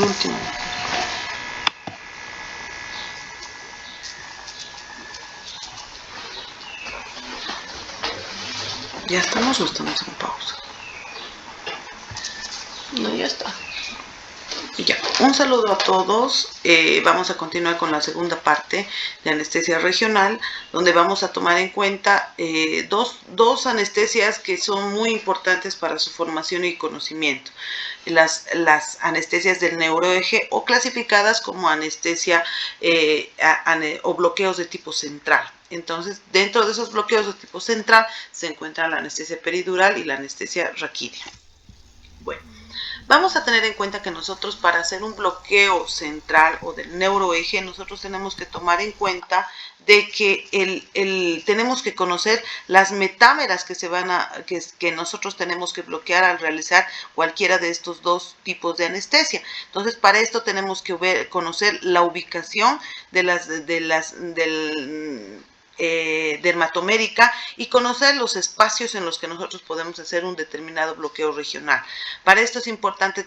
último. ¿Ya estamos o estamos en pausa? No, ya está. Y ya, un saludo a todos. Vamos a continuar con la segunda parte de anestesia regional, donde vamos a tomar en cuenta dos anestesias que son muy importantes para su formación y conocimiento. Las anestesias del neuroeje, o clasificadas como anestesia o bloqueos de tipo central. Entonces, dentro de esos bloqueos de tipo central se encuentra la anestesia peridural y la anestesia raquídea. Bueno, vamos a tener en cuenta que nosotros, para hacer un bloqueo central o del neuroeje, nosotros tenemos que tomar en cuenta de que tenemos que conocer las metámeras que nosotros tenemos que bloquear al realizar cualquiera de estos dos tipos de anestesia. Entonces, para esto tenemos que conocer la ubicación del dermatomérica y conocer los espacios en los que nosotros podemos hacer un determinado bloqueo regional. Para esto es importante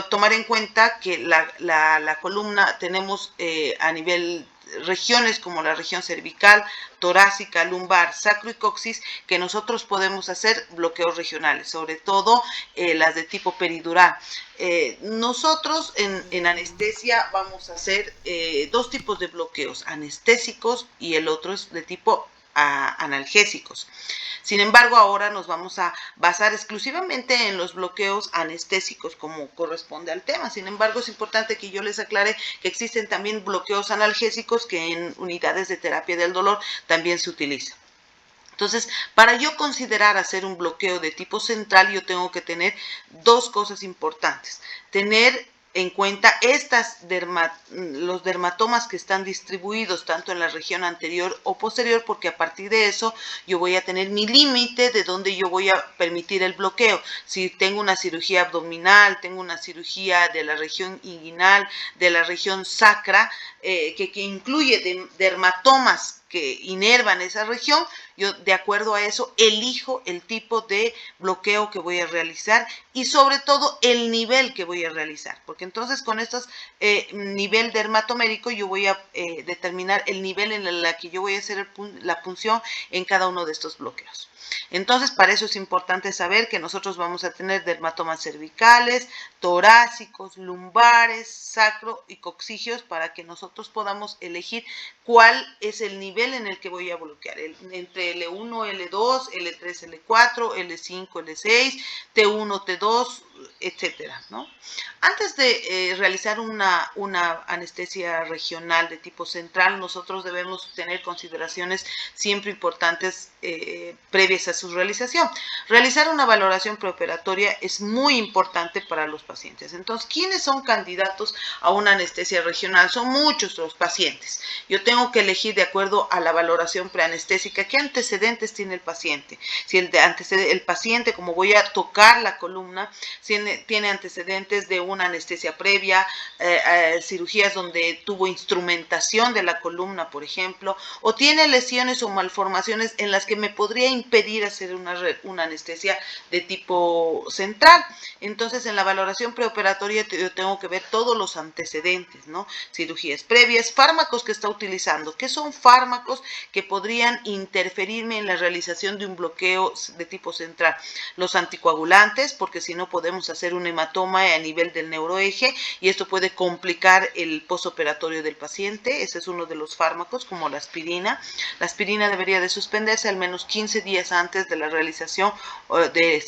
tomar en cuenta que la columna tenemos a nivel regiones como la región cervical, torácica, lumbar, sacro y coxis, que nosotros podemos hacer bloqueos regionales, sobre todo las de tipo peridural. Nosotros en anestesia vamos a hacer dos tipos de bloqueos, anestésicos, y el otro es de tipo analgésicos. Sin embargo, ahora nos vamos a basar exclusivamente en los bloqueos anestésicos, como corresponde al tema. Sin embargo, es importante que yo les aclare que existen también bloqueos analgésicos que en unidades de terapia del dolor también se utilizan. Entonces, para yo considerar hacer un bloqueo de tipo central, yo tengo que tener dos cosas importantes. Tener en cuenta los dermatomas que están distribuidos tanto en la región anterior o posterior, porque a partir de eso yo voy a tener mi límite de donde yo voy a permitir el bloqueo. Si tengo una cirugía abdominal, tengo una cirugía de la región inguinal, de la región sacra, que incluye dermatomas que inervan esa región, yo de acuerdo a eso elijo el tipo de bloqueo que voy a realizar y sobre todo el nivel que voy a realizar, porque entonces con estos nivel dermatomérico yo voy a determinar el nivel en el que yo voy a hacer la punción en cada uno de estos bloqueos. Entonces, para eso es importante saber que nosotros vamos a tener dermatomas cervicales, torácicos, lumbares, sacro y coxígeos, para que nosotros podamos elegir cuál es el nivel en el que voy a bloquear, entre L1, L2, L3, L4, L5, L6, T1, T2, etcétera, ¿no? Antes de realizar una anestesia regional de tipo central, nosotros debemos tener consideraciones siempre importantes previas a su realización. Realizar una valoración preoperatoria es muy importante para los pacientes. Entonces, ¿quiénes son candidatos a una anestesia regional? Son muchos los pacientes. Yo tengo que elegir de acuerdo a la valoración preanestésica qué antecedentes tiene el paciente. Si el paciente, como voy a tocar la columna, tiene antecedentes de una anestesia previa, cirugías donde tuvo instrumentación de la columna, por ejemplo, o tiene lesiones o malformaciones en las que me podría impedir hacer una anestesia de tipo central. Entonces, en la valoración preoperatoria yo tengo que ver todos los antecedentes, ¿no? Cirugías previas, fármacos que está utilizando, ¿qué son fármacos que podrían interferirme en la realización de un bloqueo de tipo central? Los anticoagulantes, porque si no podemos hacer un hematoma a nivel del neuroeje y esto puede complicar el postoperatorio del paciente. Ese es uno de los fármacos, como la aspirina. La aspirina debería de suspenderse al menos 15 días antes de la realización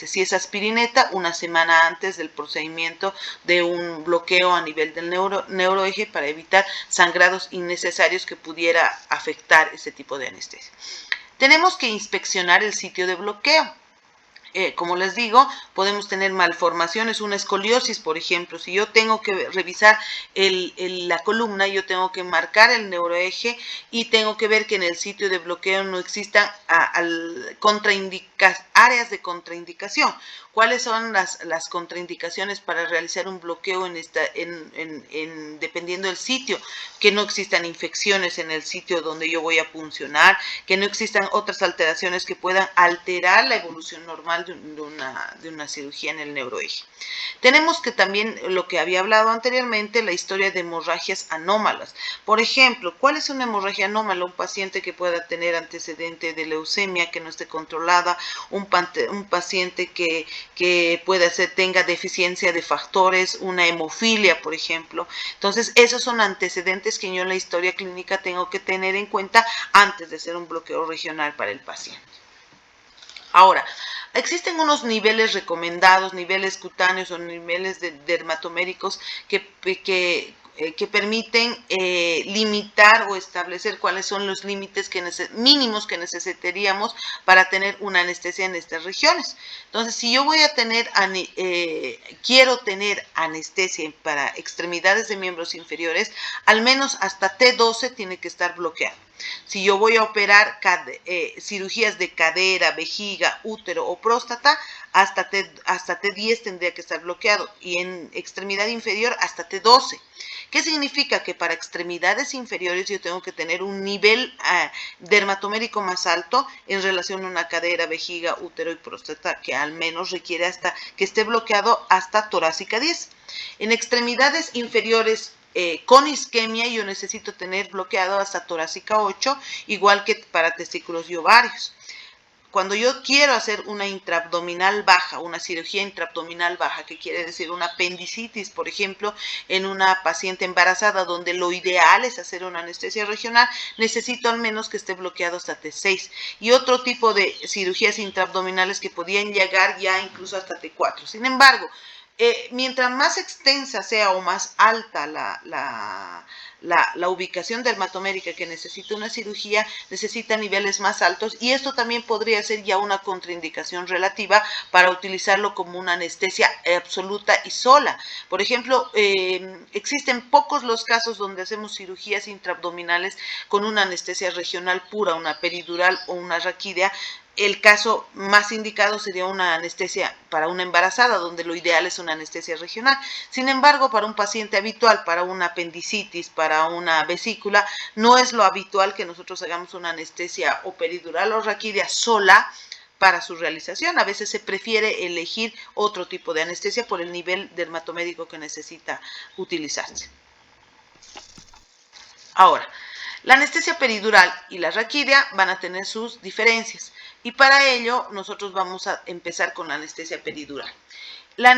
si es aspirineta, una semana antes del procedimiento de un bloqueo a nivel del neuroeje, para evitar sangrados innecesarios que pudiera afectar ese tipo de anestesia. Tenemos que inspeccionar el sitio de bloqueo. Como les digo, podemos tener malformaciones, una escoliosis, por ejemplo. Si yo tengo que revisar la columna, yo tengo que marcar el neuroeje y tengo que ver que en el sitio de bloqueo no existan áreas de contraindicación. ¿Cuáles son las contraindicaciones para realizar un bloqueo dependiendo del sitio? Que no existan infecciones en el sitio donde yo voy a puncionar, que no existan otras alteraciones que puedan alterar la evolución normal normal de una cirugía en el neuroeje. Tenemos que también, lo que había hablado anteriormente, la historia de hemorragias anómalas. Por ejemplo, ¿cuál es una hemorragia anómala? Un paciente que pueda tener antecedente de leucemia que no esté controlada, un paciente que tenga deficiencia de factores, una hemofilia, por ejemplo. Entonces, esos son antecedentes que yo en la historia clínica tengo que tener en cuenta antes de hacer un bloqueo regional para el paciente. Ahora, existen unos niveles recomendados, niveles cutáneos o niveles dermatoméricos que permiten limitar o establecer cuáles son los límites mínimos que necesitaríamos para tener una anestesia en estas regiones. Entonces, si yo voy a tener, quiero tener anestesia para extremidades de miembros inferiores, al menos hasta T12 tiene que estar bloqueado. Si yo voy a operar cirugías de cadera, vejiga, útero o próstata, hasta T10 tendría que estar bloqueado y en extremidad inferior hasta T12. ¿Qué significa? Que para extremidades inferiores yo tengo que tener un nivel dermatomérico más alto en relación a una cadera, vejiga, útero y próstata, que al menos requiere hasta que esté bloqueado hasta torácica 10. En extremidades inferiores con isquemia yo necesito tener bloqueado hasta torácica 8, igual que para testículos y ovarios. Cuando yo quiero hacer una intraabdominal baja, una cirugía intraabdominal baja, que quiere decir una apendicitis, por ejemplo, en una paciente embarazada, donde lo ideal es hacer una anestesia regional, necesito al menos que esté bloqueado hasta T6. Y otro tipo de cirugías intraabdominales que podían llegar ya incluso hasta T4. Sin embargo, mientras más extensa sea o más alta la ubicación dermatomérica que necesita una cirugía, necesita niveles más altos, y esto también podría ser ya una contraindicación relativa para utilizarlo como una anestesia absoluta y sola. Por ejemplo, existen pocos los casos donde hacemos cirugías intraabdominales con una anestesia regional pura, una peridural o una raquídea. El caso más indicado sería una anestesia para una embarazada, donde lo ideal es una anestesia regional. Sin embargo, para un paciente habitual, para una apendicitis, para una vesícula, no es lo habitual que nosotros hagamos una anestesia o peridural o raquídea sola para su realización. A veces se prefiere elegir otro tipo de anestesia por el nivel dermatomédico que necesita utilizarse. Ahora, la anestesia peridural y la raquídea van a tener sus diferencias, y para ello nosotros vamos a empezar con la anestesia peridural. La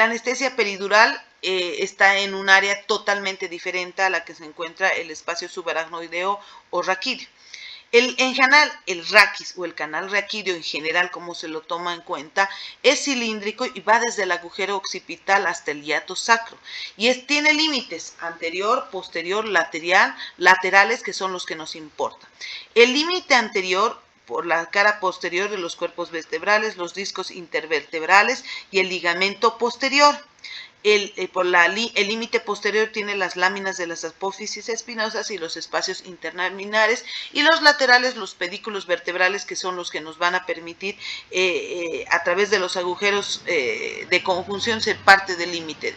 anestesia peridural está en un área totalmente diferente a la que se encuentra el espacio subaracnoideo o raquídeo. En general, el raquis o el canal raquídeo en general, como se lo toma en cuenta, es cilíndrico y va desde el agujero occipital hasta el hiato sacro. Y tiene límites anterior, posterior, laterales, que son los que nos importan. El límite anterior por la cara posterior de los cuerpos vertebrales, los discos intervertebrales y el ligamento posterior. El límite posterior tiene las láminas de las apófisis espinosas y los espacios interlaminares, y los laterales, los pedículos vertebrales, que son los que nos van a permitir a través de los agujeros de conjunción ser parte del límite.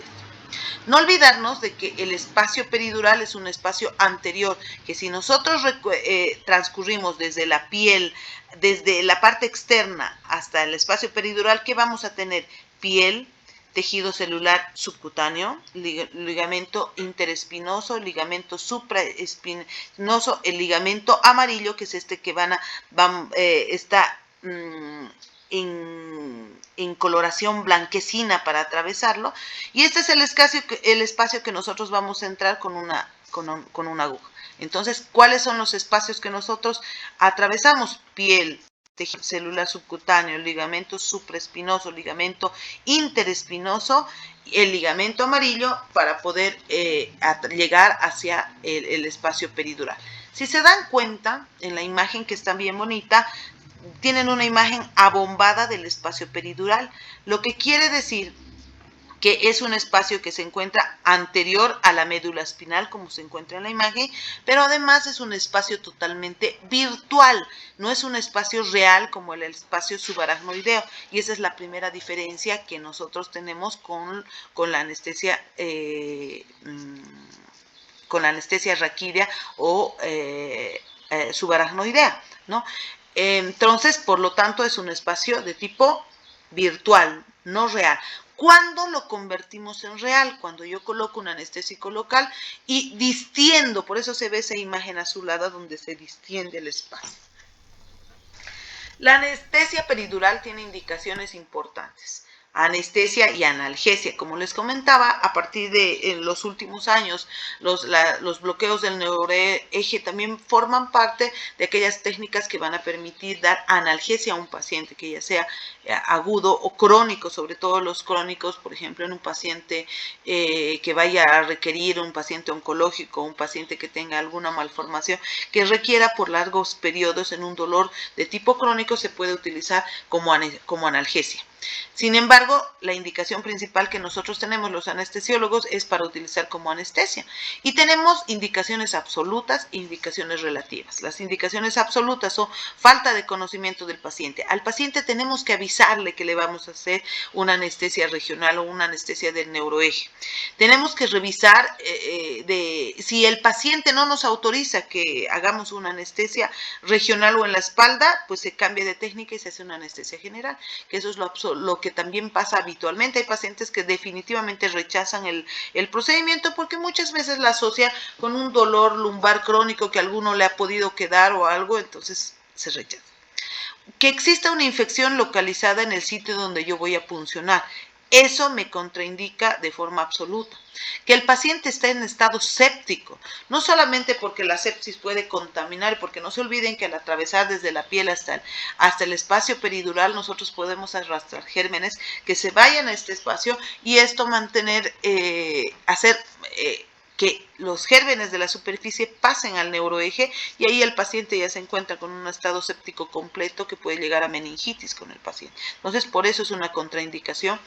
No olvidarnos de que el espacio peridural es un espacio anterior, que si nosotros transcurrimos desde la piel, desde la parte externa hasta el espacio peridural, ¿qué vamos a tener? Piel, tejido celular subcutáneo, ligamento interespinoso, ligamento supraespinoso, el ligamento amarillo, que es este que está en coloración blanquecina para atravesarlo, y este es el espacio que nosotros vamos a entrar con una aguja. Entonces, ¿cuáles son los espacios que nosotros atravesamos? Piel, tejido celular subcutáneo, ligamento supraespinoso, ligamento interespinoso, el ligamento amarillo, para poder llegar hacia el espacio peridural. Si se dan cuenta, en la imagen, que está bien bonita, tienen una imagen abombada del espacio peridural, lo que quiere decir que es un espacio que se encuentra anterior a la médula espinal, como se encuentra en la imagen, pero además es un espacio totalmente virtual, no es un espacio real como el espacio subaracnoideo, y esa es la primera diferencia que nosotros tenemos con la anestesia raquídea o subaracnoidea, ¿no? Entonces, por lo tanto, es un espacio de tipo virtual, no real. ¿Cuándo lo convertimos en real? Cuando yo coloco un anestésico local y distiendo, por eso se ve esa imagen azulada donde se distiende el espacio. La anestesia peridural tiene indicaciones importantes. Anestesia y analgesia. Como les comentaba, a partir de los últimos años, los bloqueos del neuroeje también forman parte de aquellas técnicas que van a permitir dar analgesia a un paciente, que ya sea agudo o crónico, sobre todo los crónicos, por ejemplo, en un paciente que vaya a requerir, un paciente oncológico, un paciente que tenga alguna malformación, que requiera por largos periodos en un dolor de tipo crónico, se puede utilizar como analgesia. Sin embargo, la indicación principal que nosotros tenemos los anestesiólogos es para utilizar como anestesia. Y tenemos indicaciones absolutas e indicaciones relativas. Las indicaciones absolutas son falta de conocimiento del paciente. Al paciente tenemos que avisarle que le vamos a hacer una anestesia regional o una anestesia del neuroeje. Tenemos que revisar si el paciente no nos autoriza que hagamos una anestesia regional o en la espalda, pues se cambia de técnica y se hace una anestesia general, que eso es lo que también pasa habitualmente. Hay pacientes que definitivamente rechazan el procedimiento porque muchas veces la asocia con un dolor lumbar crónico que a alguno le ha podido quedar o algo, entonces se rechaza. Que exista una infección localizada en el sitio donde yo voy a puncionar. Eso me contraindica de forma absoluta. Que el paciente esté en estado séptico, no solamente porque la sepsis puede contaminar, porque no se olviden que al atravesar desde la piel hasta el espacio peridural, nosotros podemos arrastrar gérmenes que se vayan a este espacio y esto que los gérmenes de la superficie pasen al neuroeje y ahí el paciente ya se encuentra con un estado séptico completo que puede llegar a meningitis con el paciente. Entonces, por eso es una contraindicación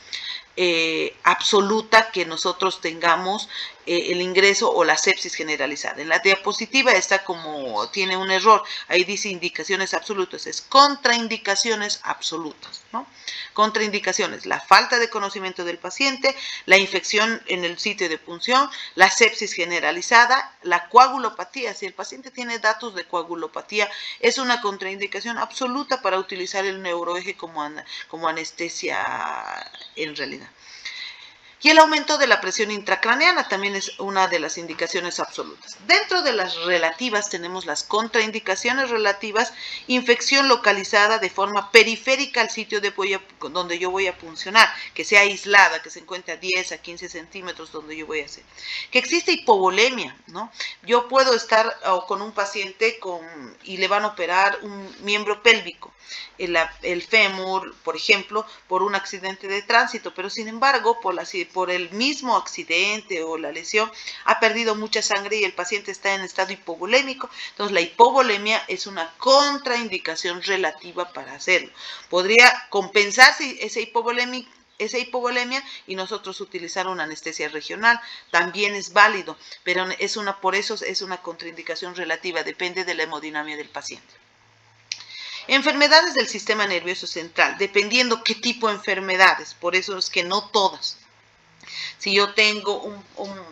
absoluta que nosotros tengamos el ingreso o la sepsis generalizada. En la diapositiva está como, tiene un error, ahí dice indicaciones absolutas, es contraindicaciones absolutas, ¿no? Contraindicaciones, la falta de conocimiento del paciente, la infección en el sitio de punción, la sepsis generalizada, la coagulopatía. Si el paciente tiene datos de coagulopatía, es una contraindicación absoluta para utilizar el neuroeje como anestesia en realidad. Y el aumento de la presión intracraneana también es una de las indicaciones absolutas. Dentro de las relativas tenemos las contraindicaciones relativas, infección localizada de forma periférica al sitio donde yo voy a puncionar, que sea aislada, que se encuentre a 10 a 15 centímetros donde yo voy a hacer. Que existe hipovolemia, ¿no? Yo puedo estar con un paciente y le van a operar un miembro pélvico, el fémur, por ejemplo, por un accidente de tránsito, pero sin embargo, por el mismo accidente o la lesión, ha perdido mucha sangre y el paciente está en estado hipovolémico. Entonces, la hipovolemia es una contraindicación relativa para hacerlo. Podría compensarse esa hipovolemia y nosotros utilizar una anestesia regional, también es válido, pero por eso es una contraindicación relativa, depende de la hemodinamia del paciente. Enfermedades del sistema nervioso central, dependiendo qué tipo de enfermedades, por eso es que no todas. Si yo tengo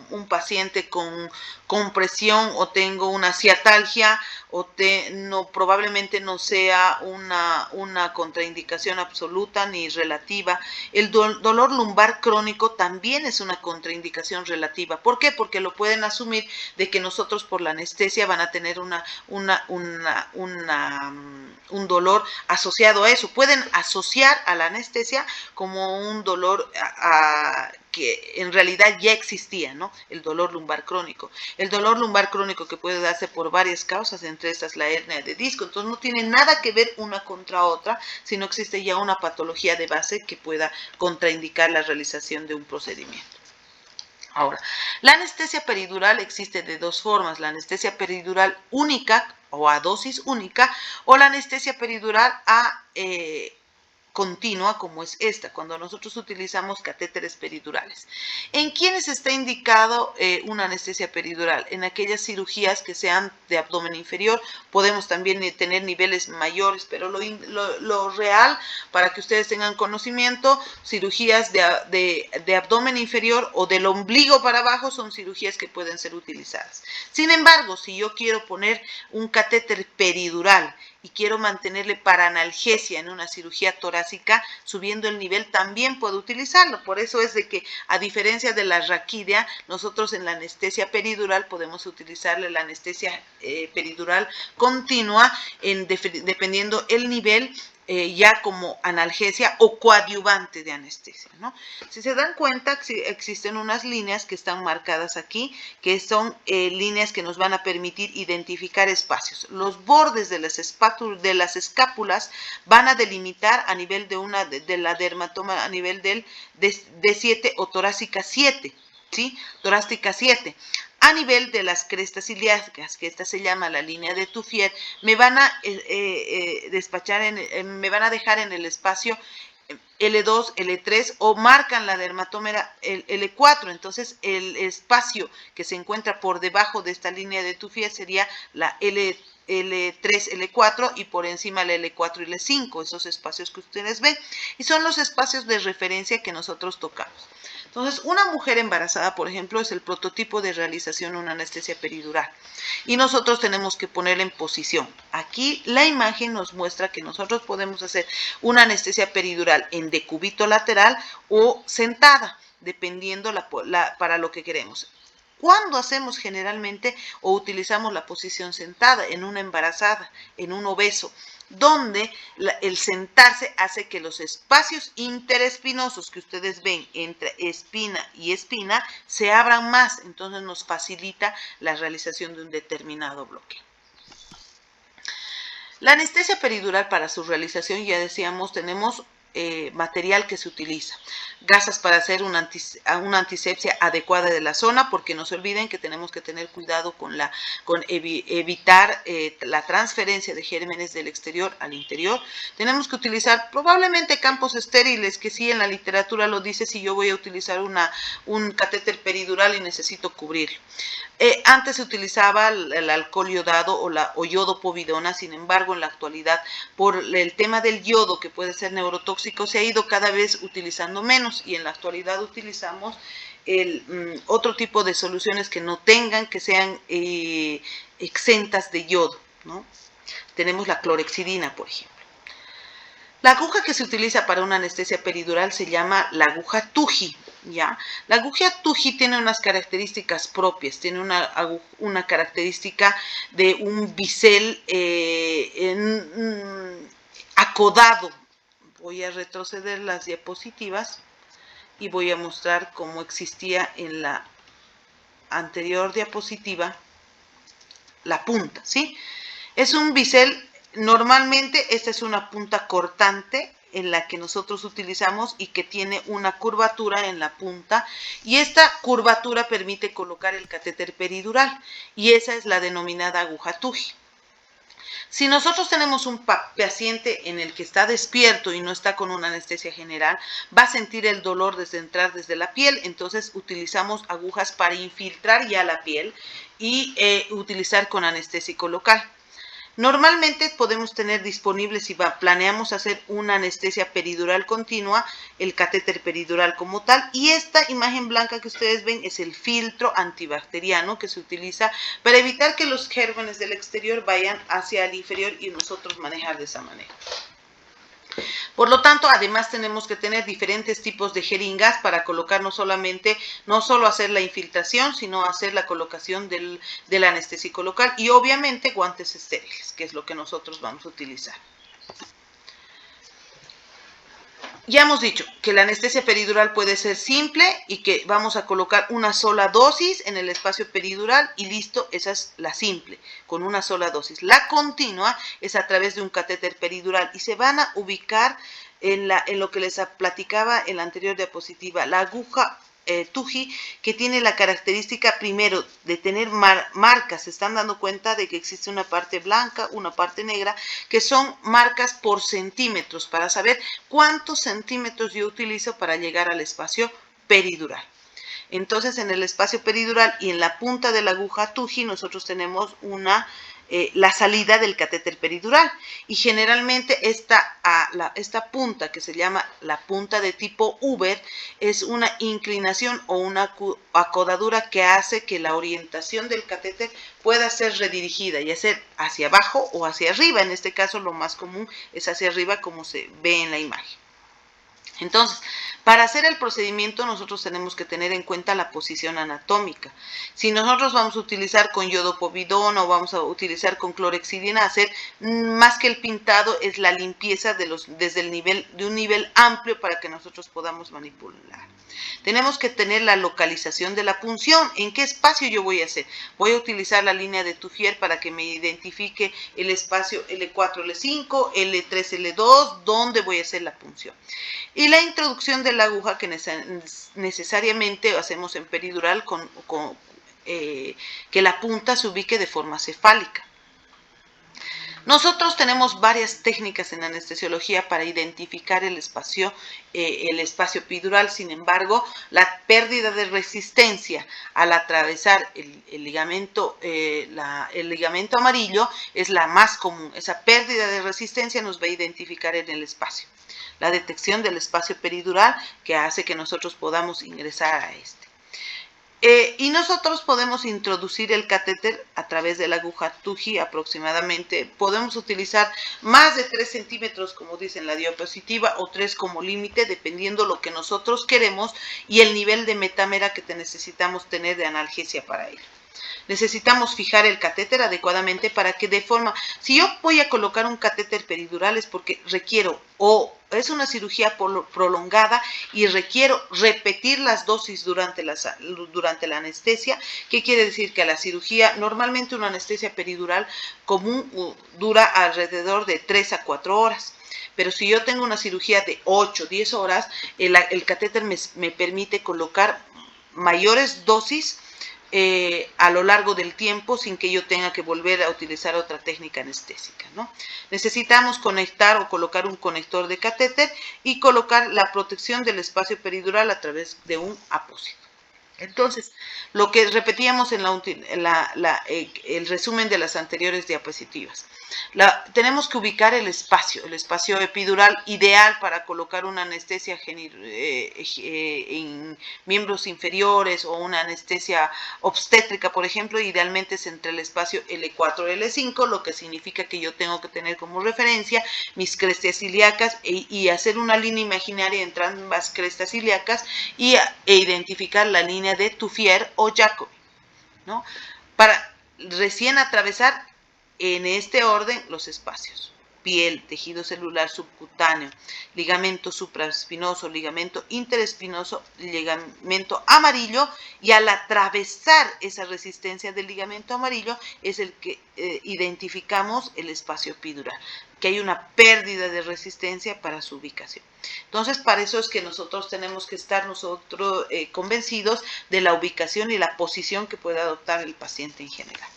un paciente con compresión o tengo una ciatalgia, probablemente no sea una contraindicación absoluta ni relativa. El dolor lumbar crónico también es una contraindicación relativa. ¿Por qué? Porque lo pueden asumir de que nosotros por la anestesia van a tener un dolor asociado a eso. Pueden asociar a la anestesia como un dolor que en realidad ya existía, ¿no? El dolor lumbar crónico. El dolor lumbar crónico que puede darse por varias causas, entre estas la hernia de disco. Entonces no tiene nada que ver una contra otra, sino existe ya una patología de base que pueda contraindicar la realización de un procedimiento. Ahora, la anestesia peridural existe de dos formas, la anestesia peridural única o a dosis única o la anestesia peridural continua como es esta, cuando nosotros utilizamos catéteres peridurales. ¿En quiénes está indicado una anestesia peridural? En aquellas cirugías que sean de abdomen inferior, podemos también tener niveles mayores, pero lo real, para que ustedes tengan conocimiento, cirugías de abdomen inferior o del ombligo para abajo son cirugías que pueden ser utilizadas. Sin embargo, si yo quiero poner un catéter peridural y quiero mantenerle paranalgesia en una cirugía torácica, subiendo el nivel, también puedo utilizarlo. Por eso es de que, a diferencia de la raquidia, nosotros en la anestesia peridural podemos utilizarle la anestesia peridural continua dependiendo el nivel, ya como analgesia o coadyuvante de anestesia, ¿no? Si se dan cuenta, existen unas líneas que están marcadas aquí, que son líneas que nos van a permitir identificar espacios. Los bordes de las escápulas van a delimitar a nivel de la dermatoma, a nivel del D7 o torácica 7, ¿sí? Torácica 7. A nivel de las crestas ilíacas, que esta se llama la línea de Tuffier, me van a me van a dejar en el espacio L2, L3 o marcan la dermatómera L4. Entonces, el espacio que se encuentra por debajo de esta línea de Tuffier sería la L3, L4 y por encima el L4 y L5, esos espacios que ustedes ven. Y son los espacios de referencia que nosotros tocamos. Entonces, una mujer embarazada, por ejemplo, es el prototipo de realización de una anestesia peridural. Y nosotros tenemos que ponerla en posición. Aquí la imagen nos muestra que nosotros podemos hacer una anestesia peridural en decúbito lateral o sentada, dependiendo para lo que queremos. ¿Cuándo hacemos generalmente o utilizamos la posición sentada? En una embarazada, en un obeso, donde el sentarse hace que los espacios interespinosos que ustedes ven entre espina y espina se abran más, entonces nos facilita la realización de un determinado bloque. La anestesia peridural, para su realización, ya decíamos, tenemos material que se utiliza. Gasas para hacer una antisepsia adecuada de la zona, porque no se olviden que tenemos que tener cuidado con evitar la transferencia de gérmenes del exterior al interior. Tenemos que utilizar probablemente campos estériles, que sí en la literatura lo dice, si yo voy a utilizar un catéter peridural y necesito cubrirlo. Antes se utilizaba el alcohol yodado o yodo povidona, sin embargo, en la actualidad, por el tema del yodo, que puede ser neurotóxico, se ha ido cada vez utilizando menos, y en la actualidad utilizamos otro tipo de soluciones que sean exentas de yodo, ¿no? Tenemos la clorexidina, por ejemplo. La aguja que se utiliza para una anestesia peridural se llama la aguja Tuji, ¿ya? La aguja Tuji tiene unas características propias, tiene una característica de un bisel acodado. Voy a retroceder las diapositivas y voy a mostrar cómo existía en la anterior diapositiva la punta, ¿sí? Es un bisel. Normalmente esta es una punta cortante en la que nosotros utilizamos y que tiene una curvatura en la punta, y esta curvatura permite colocar el catéter peridural, y esa es la denominada aguja Tuji. Si nosotros tenemos un paciente en el que está despierto y no está con una anestesia general, va a sentir el dolor entrar desde la piel, entonces utilizamos agujas para infiltrar ya la piel y utilizar con anestésico local. Normalmente podemos tener disponible, si planeamos hacer una anestesia peridural continua, el catéter peridural como tal, y esta imagen blanca que ustedes ven es el filtro antibacteriano que se utiliza para evitar que los gérmenes del exterior vayan hacia el inferior y nosotros manejar de esa manera. Por lo tanto, además tenemos que tener diferentes tipos de jeringas para colocar no solo hacer la infiltración, sino hacer la colocación del anestésico local, y obviamente guantes estériles, que es lo que nosotros vamos a utilizar. Ya hemos dicho que la anestesia peridural puede ser simple y que vamos a colocar una sola dosis en el espacio peridural y listo, esa es la simple, con una sola dosis. La continua es a través de un catéter peridural y se van a ubicar en lo que les platicaba en la anterior diapositiva, la aguja Tuji, que tiene la característica primero de tener marcas. Se están dando cuenta de que existe una parte blanca, una parte negra, que son marcas por centímetros, para saber cuántos centímetros yo utilizo para llegar al espacio peridural. Entonces, en el espacio peridural y en la punta de la aguja Tuji nosotros tenemos una la salida del catéter peridural. Y generalmente esta punta, que se llama la punta de tipo Uber, es una inclinación o una acodadura que hace que la orientación del catéter pueda ser redirigida, ya sea hacia abajo o hacia arriba. En este caso lo más común es hacia arriba, como se ve en la imagen. Entonces, para hacer el procedimiento nosotros tenemos que tener en cuenta la posición anatómica. Si nosotros vamos a utilizar con iodopovidona o vamos a utilizar con clorhexidina, más que el pintado es la limpieza desde un nivel amplio para que nosotros podamos manipular. Tenemos que tener la localización de la punción. ¿En qué espacio yo voy a hacer? Voy a utilizar la línea de Tuffier para que me identifique el espacio L4, L5, L3, L2, donde voy a hacer la punción. Y la introducción de la aguja, que necesariamente hacemos en peridural que la punta se ubique de forma cefálica. Nosotros tenemos varias técnicas en anestesiología para identificar el espacio epidural. Sin embargo, la pérdida de resistencia al atravesar el ligamento amarillo es la más común. Esa pérdida de resistencia nos va a identificar en el espacio. La detección del espacio peridural, que hace que nosotros podamos ingresar a este. Y nosotros podemos introducir el catéter a través de la aguja TUJI aproximadamente. Podemos utilizar más de 3 centímetros, como dice en la diapositiva, o 3 como límite, dependiendo lo que nosotros queremos y el nivel de metámera que necesitamos tener de analgesia para ello. Necesitamos fijar el catéter adecuadamente para que si yo voy a colocar un catéter peridural es porque requiero es una cirugía prolongada y requiero repetir las dosis durante la anestesia. ¿Qué quiere decir? Que la cirugía, normalmente una anestesia peridural común dura alrededor de 3 a 4 horas. Pero si yo tengo una cirugía de 8, 10 horas, el catéter me permite colocar mayores dosis a lo largo del tiempo sin que yo tenga que volver a utilizar otra técnica anestésica, ¿no? Necesitamos conectar o colocar un conector de catéter y colocar la protección del espacio peridural a través de un apósito. Entonces, lo que repetíamos en el resumen de las anteriores diapositivas. Tenemos que ubicar el espacio epidural ideal para colocar una anestesia en miembros inferiores o una anestesia obstétrica, por ejemplo. Idealmente es entre el espacio L4 y L5, lo que significa que yo tengo que tener como referencia mis crestas ilíacas y hacer una línea imaginaria entre ambas crestas ilíacas e identificar la línea de Tuffier o Jacobi, ¿no? Para recién atravesar en este orden los espacios: piel, tejido celular subcutáneo, ligamento supraespinoso, ligamento interespinoso, ligamento amarillo, y al atravesar esa resistencia del ligamento amarillo es el que identificamos el espacio epidural, que hay una pérdida de resistencia para su ubicación. Entonces, para eso es que nosotros tenemos que estar convencidos de la ubicación y la posición que puede adoptar el paciente en general.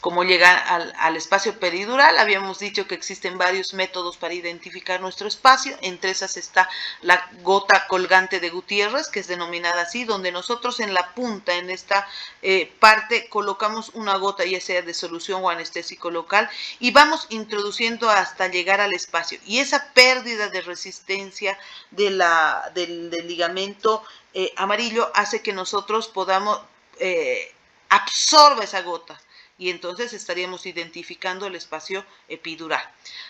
Cómo llegar al espacio peridural. Habíamos dicho que existen varios métodos para identificar nuestro espacio. Entre esas está la gota colgante de Gutiérrez, que es denominada así, donde nosotros en la punta, en esta parte, colocamos una gota, ya sea de solución o anestésico local, y vamos introduciendo hasta llegar al espacio. Y esa pérdida de resistencia del ligamento amarillo hace que nosotros podamos absorber esa gota. Y entonces estaríamos identificando el espacio epidural.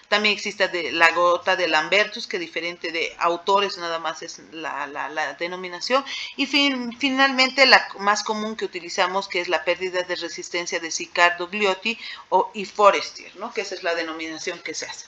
También existe la gota de Lambertus, que diferente de autores nada más es la denominación. Y finalmente la más común que utilizamos, que es la pérdida de resistencia de Sicardo-Gliotti y Forestier, ¿no? Que esa es la denominación que se hace.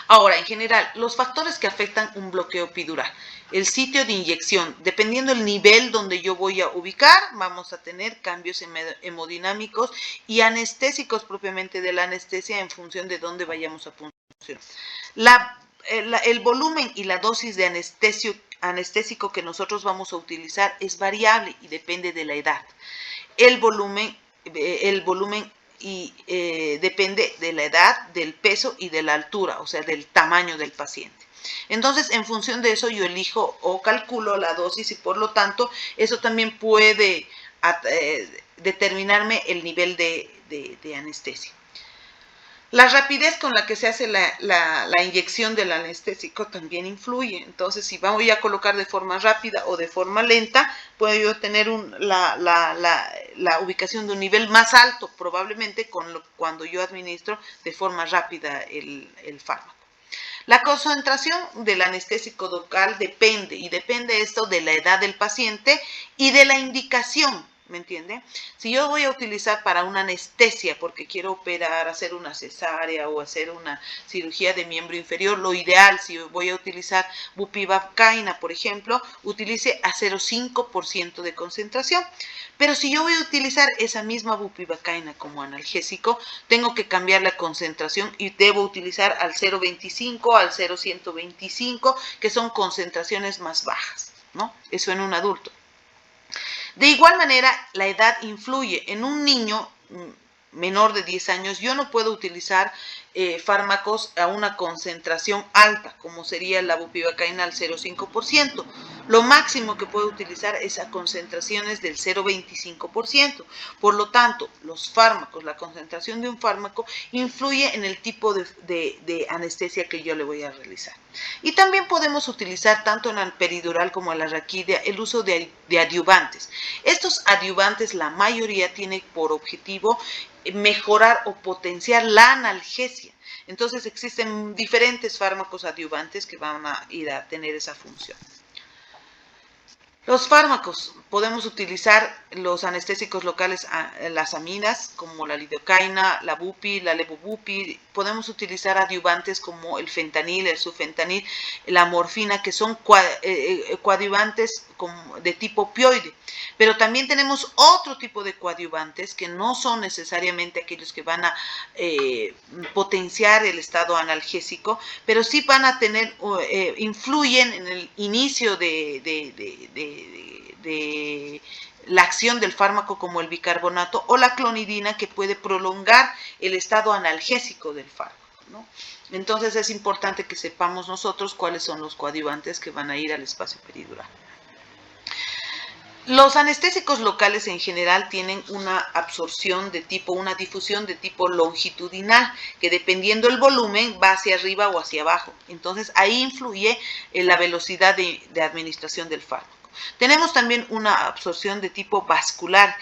Ahora, en general, los factores que afectan un bloqueo epidural. El sitio de inyección, dependiendo del nivel donde yo voy a ubicar, vamos a tener cambios hemodinámicos y anestésicos propiamente de la anestesia en función de dónde vayamos a funcionar. El volumen y la dosis de anestésico que nosotros vamos a utilizar es variable y depende de la edad. El volumen depende de la edad, del peso y de la altura, o sea, del tamaño del paciente. Entonces, en función de eso, yo elijo o calculo la dosis y por lo tanto, eso también puede determinarme el nivel de anestesia. La rapidez con la que se hace la inyección del anestésico también influye. Entonces, si voy a colocar de forma rápida o de forma lenta, puedo yo tener la ubicación de un nivel más alto, probablemente cuando yo administro de forma rápida el fármaco. La concentración del anestésico local depende esto de la edad del paciente y de la indicación. ¿Me entiende? Si yo voy a utilizar para una anestesia porque quiero operar, hacer una cesárea o hacer una cirugía de miembro inferior, lo ideal, si voy a utilizar bupivacaína, por ejemplo, utilice a 0,5% de concentración. Pero si yo voy a utilizar esa misma bupivacaína como analgésico, tengo que cambiar la concentración y debo utilizar al 0,25, al 0,125, que son concentraciones más bajas, ¿no? Eso en un adulto. De igual manera, la edad influye. En un niño menor de 10 años, yo no puedo utilizar fármacos a una concentración alta, como sería la bupivacaína al 0,5%. Lo máximo que puedo utilizar es a concentraciones del 0,25%. Por lo tanto, los fármacos, la concentración de un fármaco influye en el tipo de anestesia que yo le voy a realizar. Y también podemos utilizar tanto en la peridural como en la raquídea el uso de adyuvantes. Estos adyuvantes, la mayoría tienen por objetivo mejorar o potenciar la analgesia. Entonces existen diferentes fármacos adyuvantes que van a ir a tener esa función. Los fármacos, podemos utilizar los anestésicos locales, las aminas, como la lidocaína, la bupi, la levobupi. Podemos utilizar adyuvantes como el fentanil, el sufentanil, la morfina, que son coadyuvantes de tipo opioide. Pero también tenemos otro tipo de coadyuvantes que no son necesariamente aquellos que van a potenciar el estado analgésico, pero sí van a tener, influyen en el inicio de la acción del fármaco, como el bicarbonato o la clonidina, que puede prolongar el estado analgésico del fármaco, ¿no? Entonces es importante que sepamos nosotros cuáles son los coadyuvantes que van a ir al espacio peridural. Los anestésicos locales en general tienen una absorción de tipo, una difusión de tipo longitudinal, que dependiendo del volumen va hacia arriba o hacia abajo. Entonces ahí influye la velocidad de administración del fármaco. Tenemos también una absorción de tipo vascular,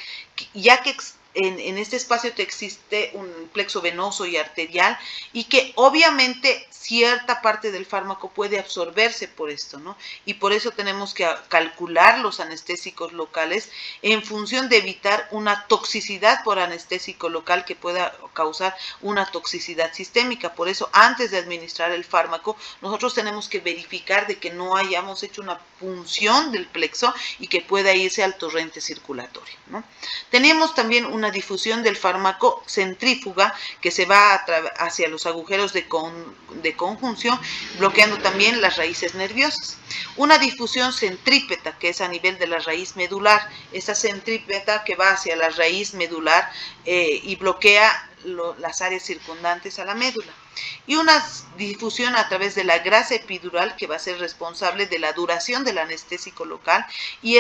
ya que en este espacio te existe un plexo venoso y arterial, y que obviamente cierta parte del fármaco puede absorberse por esto, ¿no? Y por eso tenemos que calcular los anestésicos locales en función de evitar una toxicidad por anestésico local que pueda causar una toxicidad sistémica. Por eso, antes de administrar el fármaco, nosotros tenemos que verificar de que no hayamos hecho una punción del plexo y que pueda irse al torrente circulatorio, ¿no? Tenemos también una difusión del fármaco centrífuga, que se va hacia los agujeros de conjunción, bloqueando también las raíces nerviosas. Una difusión centrípeta, que es a nivel de la raíz medular. Esa centrípeta que va hacia la raíz medular y bloquea las áreas circundantes a la médula. Y una difusión a través de la grasa epidural, que va a ser responsable de la duración del anestésico local, y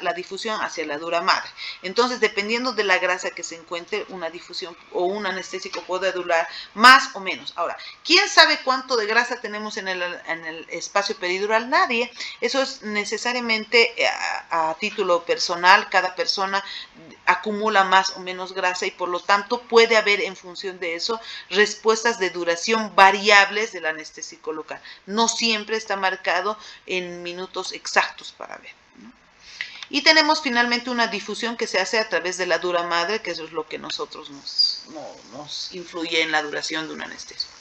la difusión hacia la dura madre. Entonces, dependiendo de la grasa que se encuentre, una difusión o un anestésico puede durar más o menos. Ahora, ¿quién sabe cuánto de grasa tenemos en el espacio peridural? Nadie. Eso es necesariamente a título personal. Cada persona acumula más o menos grasa y por lo tanto puede haber, en función de eso, respuestas de duración variables del anestésico local. No siempre está marcado en minutos exactos para ver, ¿no? Y tenemos finalmente una difusión que se hace a través de la dura madre, que eso es lo que nosotros nos influye en la duración de un anestésico.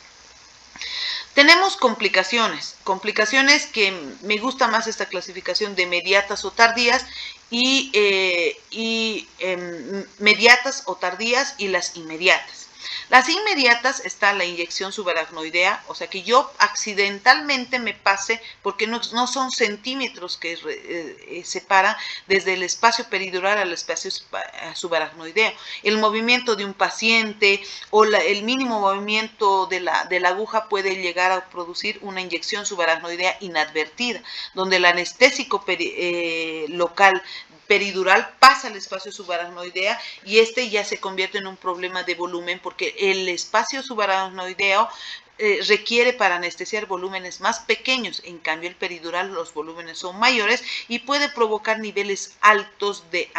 Tenemos complicaciones que me gusta más esta clasificación de mediatas o tardías, mediatas o tardías y las inmediatas. Las inmediatas está la inyección subaracnoidea, o sea que yo accidentalmente me pase, porque no son centímetros que separan desde el espacio peridural al espacio subaracnoideo. El movimiento de un paciente o el mínimo movimiento de la aguja puede llegar a producir una inyección subaracnoidea inadvertida, donde el anestésico local peridural pasa al espacio subaracnoideo y este ya se convierte en un problema de volumen porque el espacio subaracnoideo requiere para anestesiar volúmenes más pequeños, en cambio el peridural los volúmenes son mayores y puede provocar niveles altos de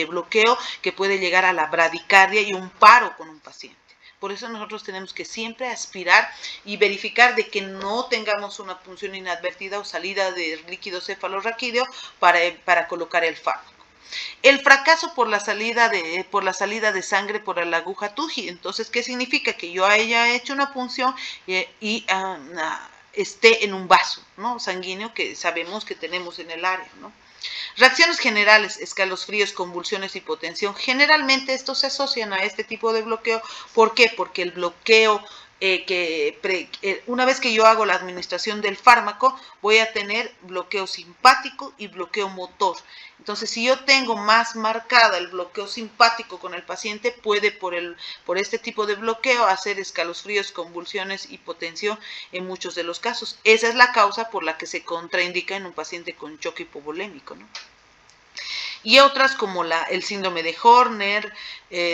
bloqueo que puede llegar a la bradicardia y un paro con un paciente. Por eso nosotros tenemos que siempre aspirar y verificar de que no tengamos una punción inadvertida o salida de líquido cefalorraquídeo para colocar el fármaco. El fracaso por la salida de sangre por la aguja TUGI. Entonces, ¿qué significa? Que yo haya hecho una punción y esté en un vaso, ¿no?, sanguíneo que sabemos que tenemos en el área, ¿no? Reacciones generales, escalofríos, convulsiones, hipotensión. Generalmente estos se asocian a este tipo de bloqueo. ¿Por qué? Porque el bloqueo, una vez que yo hago la administración del fármaco, voy a tener bloqueo simpático y bloqueo motor. Entonces, si yo tengo más marcada el bloqueo simpático con el paciente, puede por este tipo de bloqueo hacer escalofríos, convulsiones, hipotensión en muchos de los casos. Esa es la causa por la que se contraindica en un paciente con choque hipovolémico, ¿no? Y otras como el síndrome de Horner,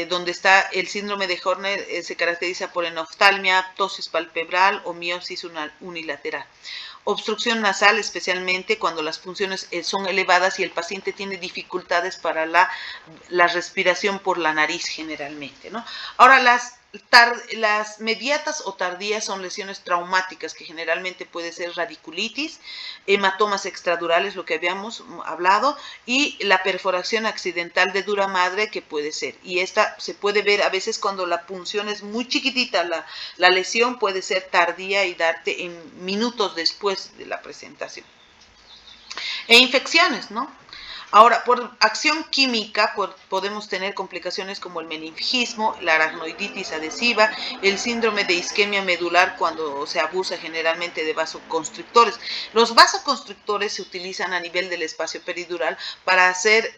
donde está el síndrome de Horner se caracteriza por enoftalmia, ptosis palpebral o miosis unilateral. Obstrucción nasal, especialmente cuando las punciones son elevadas y el paciente tiene dificultades para la respiración por la nariz generalmente, ¿no? Ahora, las mediatas o tardías son lesiones traumáticas que generalmente puede ser radiculitis, hematomas extradurales, lo que habíamos hablado, y la perforación accidental de dura madre que puede ser. Y esta se puede ver a veces cuando la punción es muy chiquitita, la lesión puede ser tardía y darte en minutos después de la presentación. E infecciones, ¿no? Ahora, por acción química podemos tener complicaciones como el meningismo, la aracnoiditis adhesiva, el síndrome de isquemia medular cuando se abusa generalmente de vasoconstrictores. Los vasoconstrictores se utilizan a nivel del espacio peridural para hacer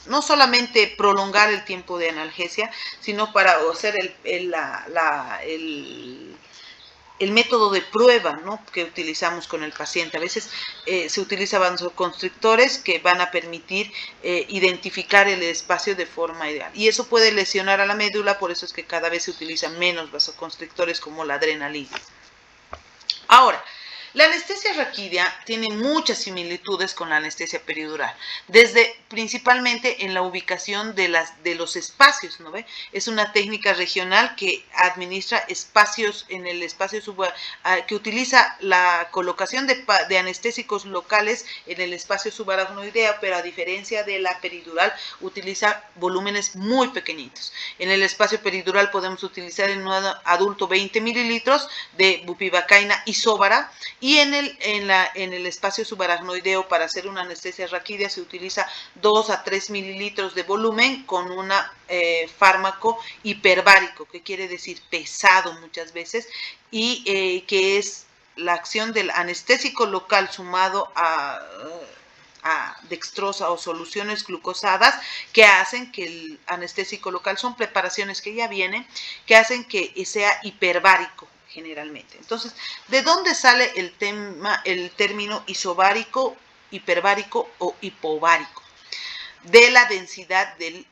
no solamente prolongar el tiempo de analgesia, sino para hacer el método de prueba, ¿no?, que utilizamos con el paciente. A veces se utilizan vasoconstrictores que van a permitir identificar el espacio de forma ideal. Y eso puede lesionar a la médula, por eso es que cada vez se utilizan menos vasoconstrictores como la adrenalina. Ahora, la anestesia raquídea tiene muchas similitudes con la anestesia peridural, principalmente en la ubicación de los espacios, ¿no ve? Es una técnica regional que administra espacios en el espacio que utiliza la colocación de anestésicos locales en el espacio subaracnoideo, pero a diferencia de la peridural utiliza volúmenes muy pequeñitos. En el espacio peridural podemos utilizar en un adulto 20 mililitros de bupivacaína isóbara, y en el espacio subaracnoideo para hacer una anestesia raquídea se utiliza 2 a 3 mililitros de volumen con un fármaco hiperbárico, que quiere decir pesado muchas veces, y que es la acción del anestésico local sumado a dextrosa o soluciones glucosadas que hacen que el anestésico local, son preparaciones que ya vienen, que hacen que sea hiperbárico generalmente. Entonces, ¿de dónde sale el término isobárico, hiperbárico o hipovárico? De la densidad del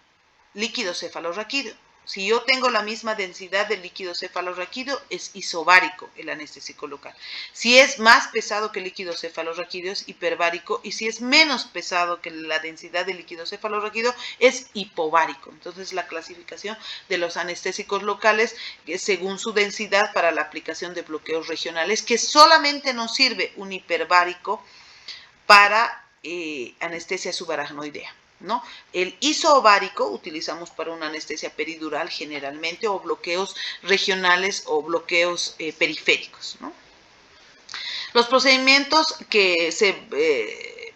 líquido cefalorraquídeo. Si yo tengo la misma densidad del líquido cefalorraquídeo, es isobárico el anestésico local. Si es más pesado que el líquido cefalorraquídeo, es hiperbárico, y si es menos pesado que la densidad del líquido cefalorraquídeo, es hipovárico. Entonces, la clasificación de los anestésicos locales es según su densidad para la aplicación de bloqueos regionales, que solamente nos sirve un hiperbárico para anestesia subaracnoidea, ¿no? El isobárico utilizamos para una anestesia peridural generalmente, o bloqueos regionales o bloqueos periféricos, ¿no? Los procedimientos que se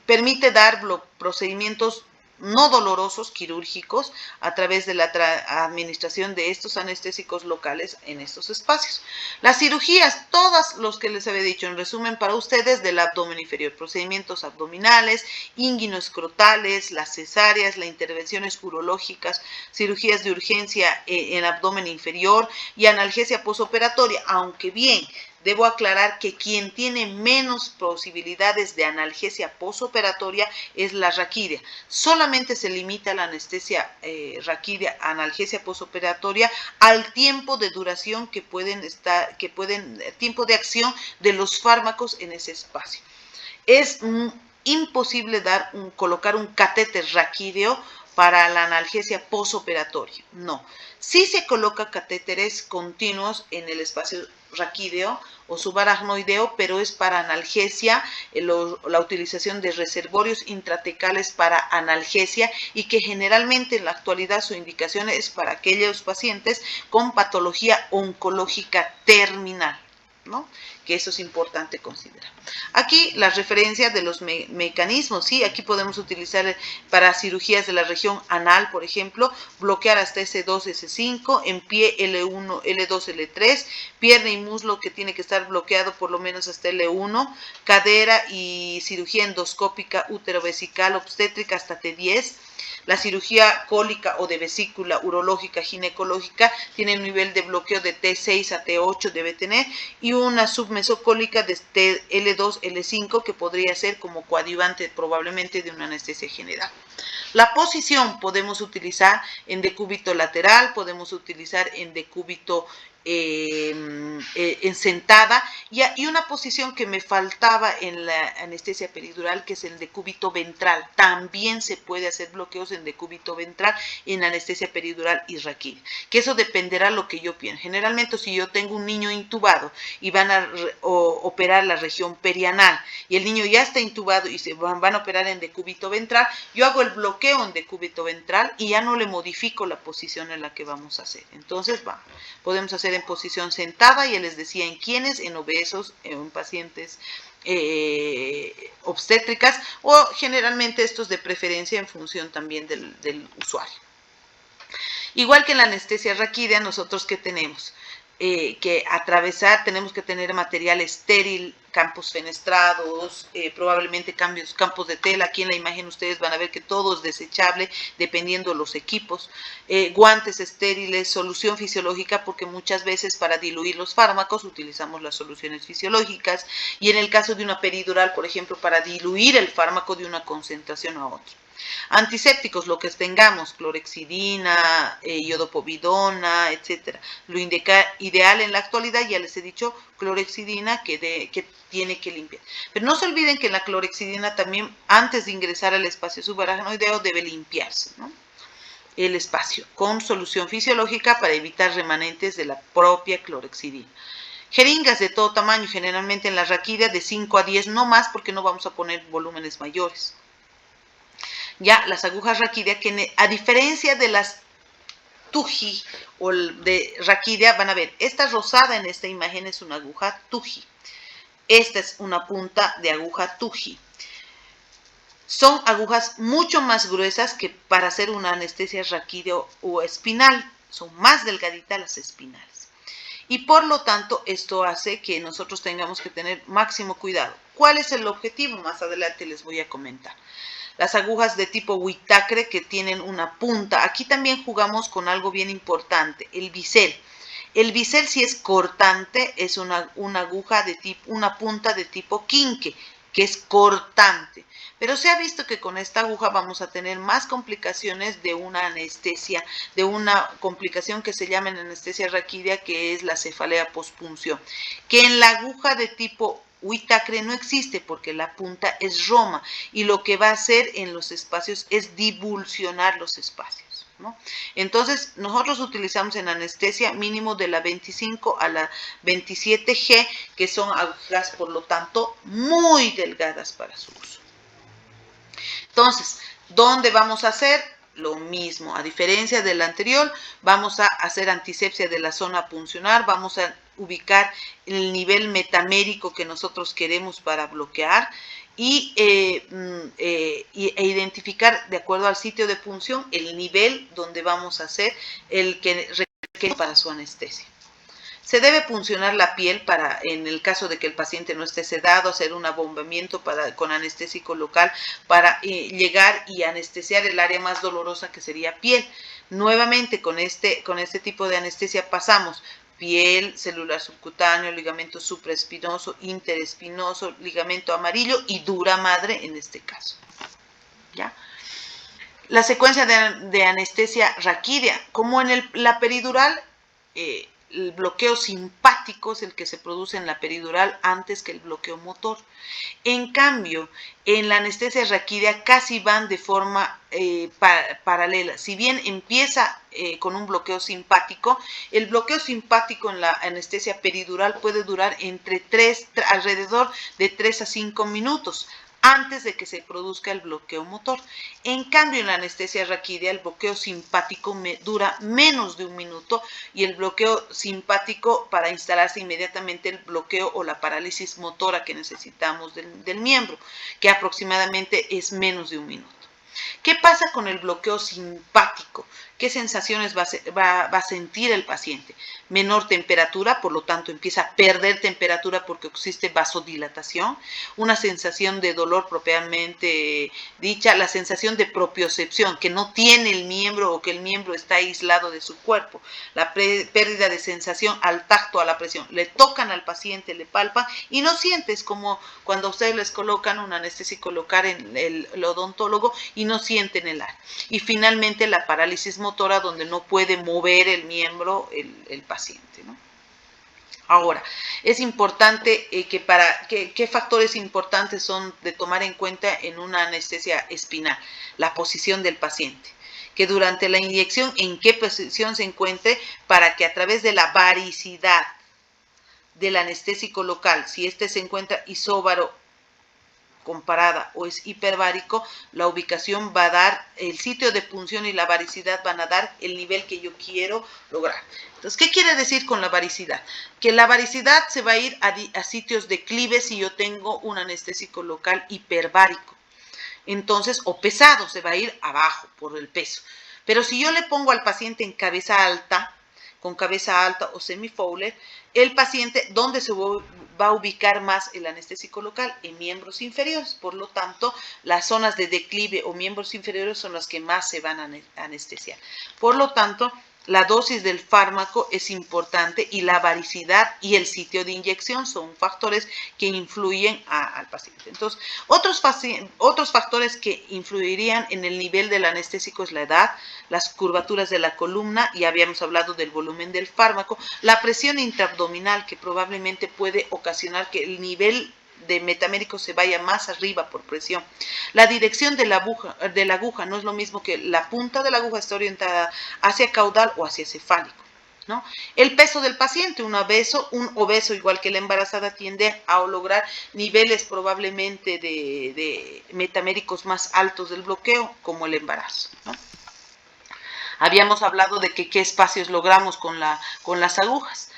permite dar procedimientos no dolorosos, quirúrgicos, a través de la administración de estos anestésicos locales en estos espacios. Las cirugías, todas los que les había dicho en resumen para ustedes, del abdomen inferior, procedimientos abdominales, inguinoescrotales, las cesáreas, las intervenciones urológicas, cirugías de urgencia en abdomen inferior y analgesia posoperatoria, aunque bien, debo aclarar que quien tiene menos posibilidades de analgesia posoperatoria es la raquidia. Solamente se limita la anestesia raquidia, analgesia posoperatoria, al tiempo de duración tiempo de acción de los fármacos en ese espacio. Es imposible colocar un catéter raquídeo para la analgesia posoperatoria. No. Sí se coloca catéteres continuos en el espacio raquídeo o subaracnoideo, pero es para analgesia, la utilización de reservorios intratecales para analgesia, y que generalmente en la actualidad su indicación es para aquellos pacientes con patología oncológica terminal, ¿no? Que eso es importante considerar. Aquí las referencias de los mecanismos, ¿sí? Aquí podemos utilizar para cirugías de la región anal, por ejemplo, bloquear hasta S2, S5, en pie L1, L2, L3, pierna y muslo que tiene que estar bloqueado por lo menos hasta L1, cadera y cirugía endoscópica útero-vesical obstétrica hasta T10. La cirugía cólica o de vesícula urológica ginecológica tiene un nivel de bloqueo de T6 a T8 debe tener, y una submesocólica de L2, L5 que podría ser como coadyuvante probablemente de una anestesia general. La posición podemos utilizar en decúbito lateral, podemos utilizar en decúbito en sentada, y una posición que me faltaba en la anestesia peridural, que es el decúbito ventral. También se puede hacer bloqueos en decúbito ventral en anestesia peridural y raquídea, que eso dependerá de lo que yo piense. Generalmente, si yo tengo un niño intubado y van a operar la región perianal y el niño ya está intubado y se van a operar en decúbito ventral, yo hago el bloqueo en decúbito ventral y ya no le modifico la posición en la que vamos a hacer. Entonces, podemos hacer en posición sentada, ya les decía en quienes, en obesos, en pacientes obstétricas, o generalmente estos de preferencia en función también del usuario. Igual que en la anestesia raquídea, nosotros ¿qué tenemos? Que atravesar, tenemos que tener material estéril, campos fenestrados, probablemente campos de tela. Aquí en la imagen ustedes van a ver que todo es desechable dependiendo de los equipos, guantes estériles, solución fisiológica, porque muchas veces para diluir los fármacos utilizamos las soluciones fisiológicas, y en el caso de una peridural, por ejemplo, para diluir el fármaco de una concentración a otra. Antisépticos, lo que tengamos, clorexidina, iodopovidona, etcétera. Lo ideal en la actualidad, ya les he dicho, clorexidina que tiene que limpiar. Pero no se olviden que la clorexidina también, antes de ingresar al espacio subaracnoideo, debe limpiarse, ¿no? El espacio con solución fisiológica para evitar remanentes de la propia clorexidina. Jeringas de todo tamaño, generalmente en la raquídea de 5 a 10, no más, porque no vamos a poner volúmenes mayores. Ya las agujas raquídea, que a diferencia de las tuji o de raquídea, van a ver, esta rosada en esta imagen es una aguja tuji. Esta es una punta de aguja tuji. Son agujas mucho más gruesas que para hacer una anestesia raquídea o espinal. Son más delgaditas las espinales. Y por lo tanto, esto hace que nosotros tengamos que tener máximo cuidado. ¿Cuál es el objetivo? Más adelante les voy a comentar. Las agujas de tipo Whitacre, que tienen una punta. Aquí también jugamos con algo bien importante, el bisel. El bisel, si es cortante, es una aguja de tipo, una punta de tipo quinque, que es cortante. Pero se ha visto que con esta aguja vamos a tener más complicaciones de una anestesia, de una complicación que se llama en anestesia raquídea, que es la cefalea postpunción, que en la aguja de tipo Whitacre no existe, porque la punta es roma, y lo que va a hacer en los espacios es divulsionar los espacios, ¿no? Entonces, nosotros utilizamos en anestesia mínimo de la 25 a la 27G, que son agujas, por lo tanto, muy delgadas para su uso. Entonces, ¿dónde vamos a hacer? Lo mismo, a diferencia del anterior, vamos a hacer antisepsia de la zona puncional, vamos a ubicar el nivel metamérico que nosotros queremos para bloquear e identificar, de acuerdo al sitio de punción, el nivel donde vamos a hacer el que requiere para su anestesia. Se debe puncionar la piel para, en el caso de que el paciente no esté sedado, hacer un abombamiento con anestésico local para llegar y anestesiar el área más dolorosa, que sería piel. Nuevamente, con este tipo de anestesia pasamos piel, celular subcutáneo, ligamento supraespinoso, interespinoso, ligamento amarillo y dura madre en este caso. ¿Ya? La secuencia de anestesia raquídea, como en la peridural, el bloqueo simpático es el que se produce en la peridural antes que el bloqueo motor. En cambio, en la anestesia raquídea casi van de forma paralela. Si bien empieza con un bloqueo simpático, el bloqueo simpático en la anestesia peridural puede durar alrededor de 3 a 5 minutos antes de que se produzca el bloqueo motor. En cambio, en la anestesia raquídea, el bloqueo simpático dura menos de 1 minuto y el bloqueo simpático para instalarse inmediatamente el bloqueo o la parálisis motora que necesitamos del miembro, que aproximadamente es menos de 1 minuto. ¿Qué pasa con el bloqueo simpático? ¿Qué sensaciones va a sentir el paciente? Menor temperatura, por lo tanto empieza a perder temperatura porque existe vasodilatación, una sensación de dolor propiamente dicha, la sensación de propiocepción, que no tiene el miembro o que el miembro está aislado de su cuerpo, la pérdida de sensación al tacto, a la presión. Le tocan al paciente, le palpan y no sientes como cuando ustedes les colocan un anestésico local en el odontólogo y no sienten el ar. Y finalmente la parálisis motora, donde no puede mover el miembro el paciente, ¿no? Ahora, es importante ¿qué factores importantes son de tomar en cuenta en una anestesia espinal? La posición del paciente, que durante la inyección en qué posición se encuentre para que a través de la varicidad del anestésico local, si este se encuentra isóbaro comparada o es hiperbárico, la ubicación va a dar, el sitio de punción y la varicidad van a dar el nivel que yo quiero lograr. Entonces, ¿qué quiere decir con la varicidad? Que la varicidad se va a ir a sitios declives si yo tengo un anestésico local hiperbárico. Entonces, o pesado, se va a ir abajo por el peso. Pero si yo le pongo al paciente en cabeza alta, con cabeza alta o semi-Fowler, el paciente, ¿dónde se va a ubicar más el anestésico local? En miembros inferiores. Por lo tanto, las zonas de declive o miembros inferiores son las que más se van a anestesiar. Por lo tanto, la dosis del fármaco es importante y la varicidad y el sitio de inyección son factores que influyen al paciente. Entonces, otros factores que influirían en el nivel del anestésico es la edad, las curvaturas de la columna, y habíamos hablado del volumen del fármaco, la presión intraabdominal, que probablemente puede ocasionar que el nivel de metamérico se vaya más arriba por presión. La dirección de la aguja no es lo mismo que la punta de la aguja esté orientada hacia caudal o hacia cefálico, ¿no? El peso del paciente, un obeso igual que la embarazada tiende a lograr niveles probablemente de metaméricos más altos del bloqueo como el embarazo, ¿no? Habíamos hablado de qué espacios logramos con las agujas.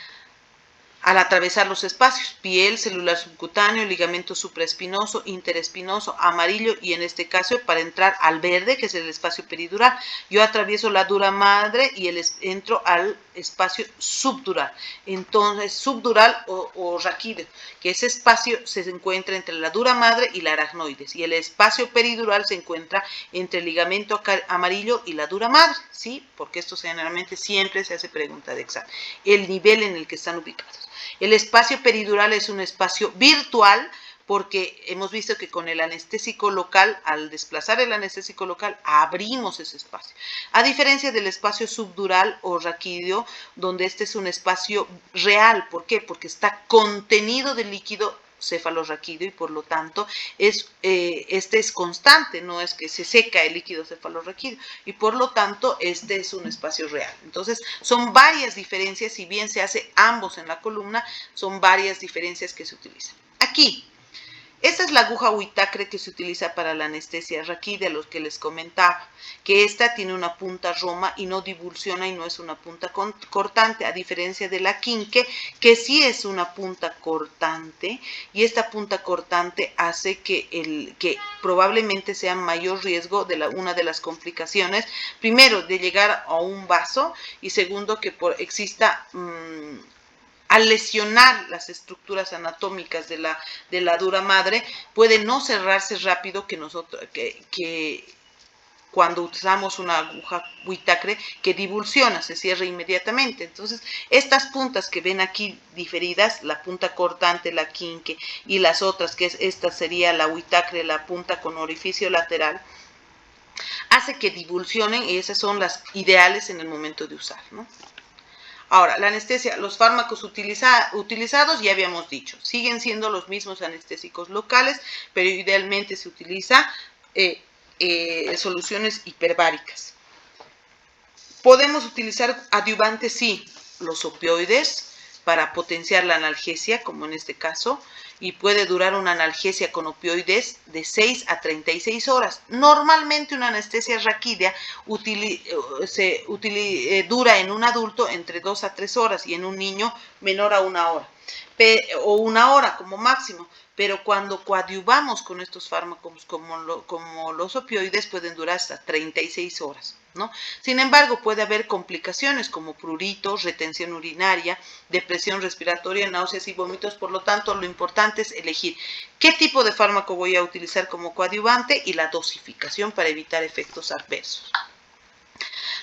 Al atravesar los espacios, piel, celular subcutáneo, ligamento supraespinoso, interespinoso, amarillo y en este caso para entrar al verde, que es el espacio peridural, yo atravieso la dura madre y entro al espacio subdural. Entonces, subdural o raquídeo, que ese espacio se encuentra entre la dura madre y la aracnoides, y el espacio peridural se encuentra entre el ligamento amarillo y la dura madre, ¿sí? Porque esto generalmente siempre se hace pregunta de examen, el nivel en el que están ubicados. El espacio peridural es un espacio virtual porque hemos visto que con el anestésico local, al desplazar el anestésico local, abrimos ese espacio. A diferencia del espacio subdural o raquídeo, donde este es un espacio real. ¿Por qué? Porque está contenido de líquido cefalorraquídeo y por lo tanto este es constante, no es que se seca el líquido cefalorraquídeo y por lo tanto este es un espacio real. Entonces son varias diferencias, si bien se hace ambos en la columna, son varias diferencias que se utilizan. Aquí, esta es la aguja Whitacre que se utiliza para la anestesia raquídea, los que les comentaba, que esta tiene una punta roma y no divulsiona y no es una punta cortante, a diferencia de la quinque, que sí es una punta cortante, y esta punta cortante hace que probablemente sea mayor riesgo de una de las complicaciones, primero, de llegar a un vaso, y segundo, que exista al lesionar las estructuras anatómicas de la dura madre, puede no cerrarse rápido que cuando usamos una aguja Whitacre que divulsiona, se cierra inmediatamente. Entonces, estas puntas que ven aquí diferidas, la punta cortante, la quinque, y las otras, que esta sería la Whitacre, la punta con orificio lateral, hace que divulsionen, y esas son las ideales en el momento de usar, ¿no? Ahora, la anestesia, los fármacos utilizados, ya habíamos dicho, siguen siendo los mismos anestésicos locales, pero idealmente se utiliza soluciones hiperbáricas. Podemos utilizar adyuvantes, sí, los opioides para potenciar la analgesia, como en este caso, y puede durar una analgesia con opioides de 6 a 36 horas. Normalmente una anestesia raquídea dura en un adulto entre 2 a 3 horas y en un niño menor a 1 hora, o 1 hora como máximo. Pero cuando coadyuvamos con estos fármacos como los opioides pueden durar hasta 36 horas, ¿no? Sin embargo, puede haber complicaciones como pruritos, retención urinaria, depresión respiratoria, náuseas y vómitos. Por lo tanto, lo importante es elegir qué tipo de fármaco voy a utilizar como coadyuvante y la dosificación para evitar efectos adversos.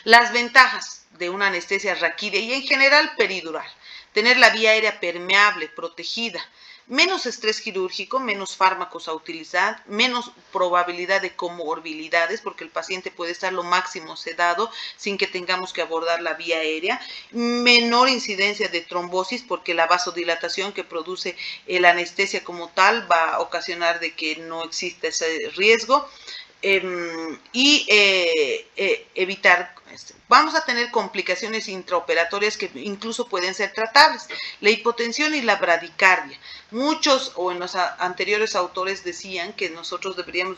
Las ventajas de una anestesia raquídea y en general peridural: tener la vía aérea permeable, protegida, menos estrés quirúrgico, menos fármacos a utilizar, menos probabilidad de comorbilidades, porque el paciente puede estar lo máximo sedado sin que tengamos que abordar la vía aérea, menor incidencia de trombosis, porque la vasodilatación que produce la anestesia como tal va a ocasionar de que no exista ese riesgo. Evitar, vamos a tener complicaciones intraoperatorias que incluso pueden ser tratables, la hipotensión y la bradicardia. Muchos o en los anteriores autores decían que nosotros deberíamos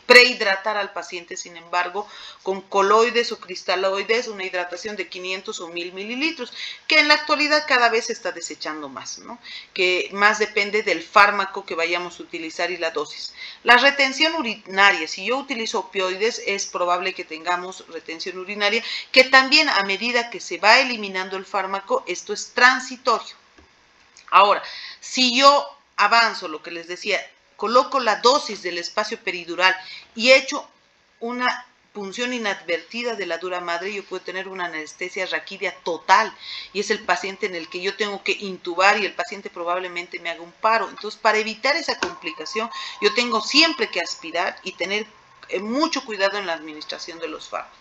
prehidratar al paciente, sin embargo, con coloides o cristaloides, una hidratación de 500 o 1000 mililitros, que en la actualidad cada vez se está desechando más, ¿no? Que más depende del fármaco que vayamos a utilizar y la dosis. La retención urinaria: si yo utilizo opioides, es probable que tengamos retención urinaria, que también a medida que se va eliminando el fármaco, esto es transitorio. Ahora, si yo avanzo, lo que les decía, coloco la dosis del espacio peridural y he hecho una punción inadvertida de la dura madre, yo puedo tener una anestesia raquídea total, y es el paciente en el que yo tengo que intubar y el paciente probablemente me haga un paro. Entonces, para evitar esa complicación, yo tengo siempre que aspirar y tener mucho cuidado en la administración de los fármacos.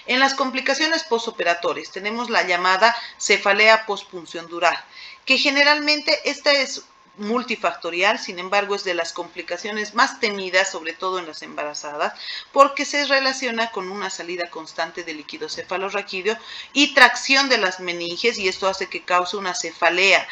En las complicaciones postoperatorias tenemos la llamada cefalea postpunción dural, que generalmente esta es multifactorial, sin embargo es de las complicaciones más temidas, sobre todo en las embarazadas, porque se relaciona con una salida constante de líquido cefalorraquídeo y tracción de las meninges, y esto hace que cause una cefalea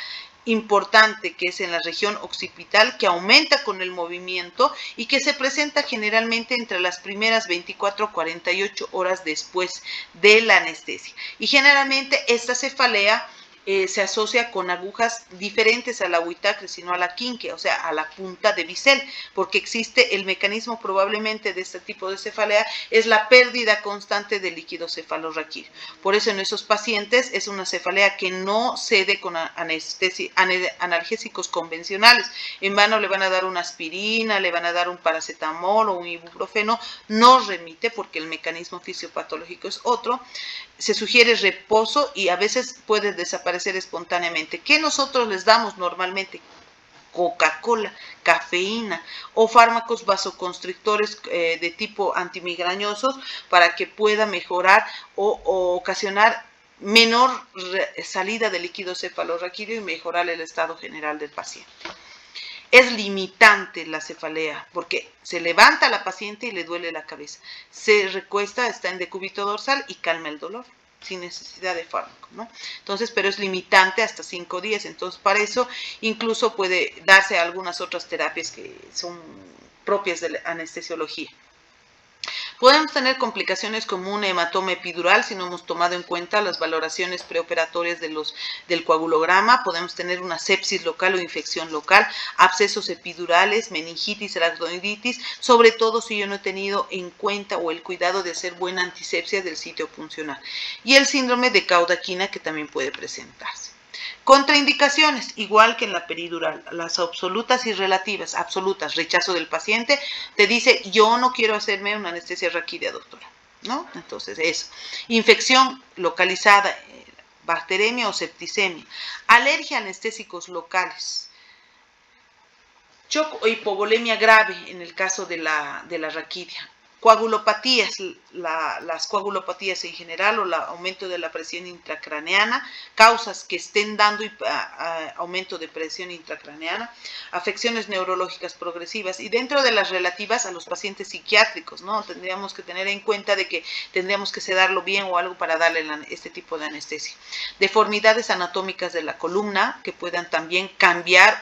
importante, que es en la región occipital, que aumenta con el movimiento y que se presenta generalmente entre las primeras 24 a 48 horas después de la anestesia. Y generalmente esta cefalea se asocia con agujas diferentes a la Whitacre, sino a la quinque, o sea, a la punta de bisel, porque existe el mecanismo probablemente de este tipo de cefalea, es la pérdida constante de líquido cefalorraquídeo. Por eso en esos pacientes es una cefalea que no cede con analgésicos convencionales. En vano le van a dar una aspirina, le van a dar un paracetamol o un ibuprofeno, no remite porque el mecanismo fisiopatológico es otro. Se sugiere reposo y a veces puede desaparecer espontáneamente. ¿Qué nosotros les damos normalmente? Coca-Cola, cafeína o fármacos vasoconstrictores de tipo antimigrañosos para que pueda mejorar o ocasionar menor salida de líquido cefalorraquídeo y mejorar el estado general del paciente. Es limitante la cefalea porque se levanta la paciente y le duele la cabeza, se recuesta, está en decúbito dorsal y calma el dolor sin necesidad de fármaco, ¿no? Entonces, pero es limitante hasta 5 días. Entonces, para eso incluso puede darse algunas otras terapias que son propias de la anestesiología. Podemos tener complicaciones como un hematoma epidural si no hemos tomado en cuenta las valoraciones preoperatorias del coagulograma. Podemos tener una sepsis local o infección local, abscesos epidurales, meningitis, aracnoiditis, sobre todo si yo no he tenido en cuenta o el cuidado de hacer buena antisepsia del sitio puncional. Y el síndrome de Caudaquina, que también puede presentarse. Contraindicaciones, igual que en la peridural, las absolutas y relativas. Absolutas, rechazo del paciente, te dice, yo no quiero hacerme una anestesia raquídea, doctora, ¿no? Entonces, eso. Infección localizada, bacteremia o septicemia. Alergia a anestésicos locales. Shock o hipovolemia grave en el caso de la raquidia. Coagulopatías, las coagulopatías en general o el aumento de la presión intracraneana, causas que estén dando aumento de presión intracraneana, afecciones neurológicas progresivas y dentro de las relativas a los pacientes psiquiátricos, ¿no? Tendríamos que tener en cuenta de que tendríamos que sedarlo bien o algo para darle este tipo de anestesia. Deformidades anatómicas de la columna que puedan también cambiar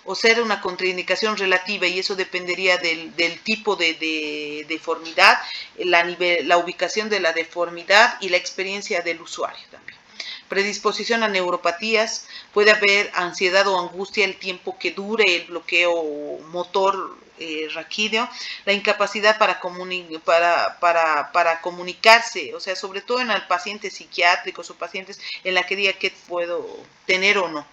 o ser una contraindicación relativa, y eso dependería del tipo de deformidad, la ubicación de la deformidad y la experiencia del usuario también. Predisposición a neuropatías, puede haber ansiedad o angustia el tiempo que dure el bloqueo motor raquídeo, la incapacidad para comunicarse, o sea, sobre todo en pacientes psiquiátricos o pacientes en la que diga qué puedo tener o no,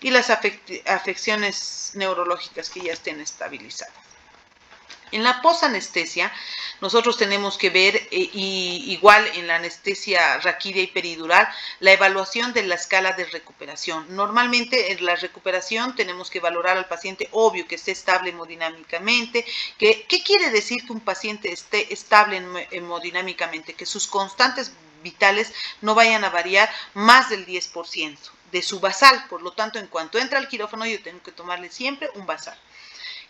y las afecciones neurológicas que ya estén estabilizadas. En la posanestesia, nosotros tenemos que ver, igual en la anestesia raquídea y peridural, la evaluación de la escala de recuperación. Normalmente en la recuperación tenemos que valorar al paciente, obvio, que esté estable hemodinámicamente. ¿Qué quiere decir que un paciente esté estable hemodinámicamente? Que sus constantes vitales no vayan a variar más del 10% de su basal. Por lo tanto, en cuanto entra al quirófano, yo tengo que tomarle siempre un basal.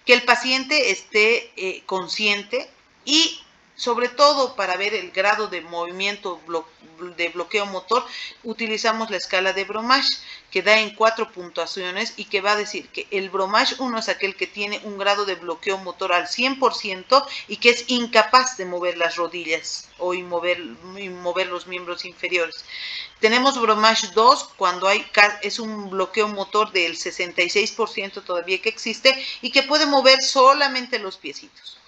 Que el paciente esté consciente y sobre todo para ver el grado de movimiento de bloqueo motor, utilizamos la escala de Bromage, que da en 4 puntuaciones y que va a decir que el Bromage 1 es aquel que tiene un grado de bloqueo motor al 100% y que es incapaz de mover las rodillas o mover los miembros inferiores. Tenemos Bromage 2 cuando es un bloqueo motor del 66% todavía que existe y que puede mover solamente los piecitos.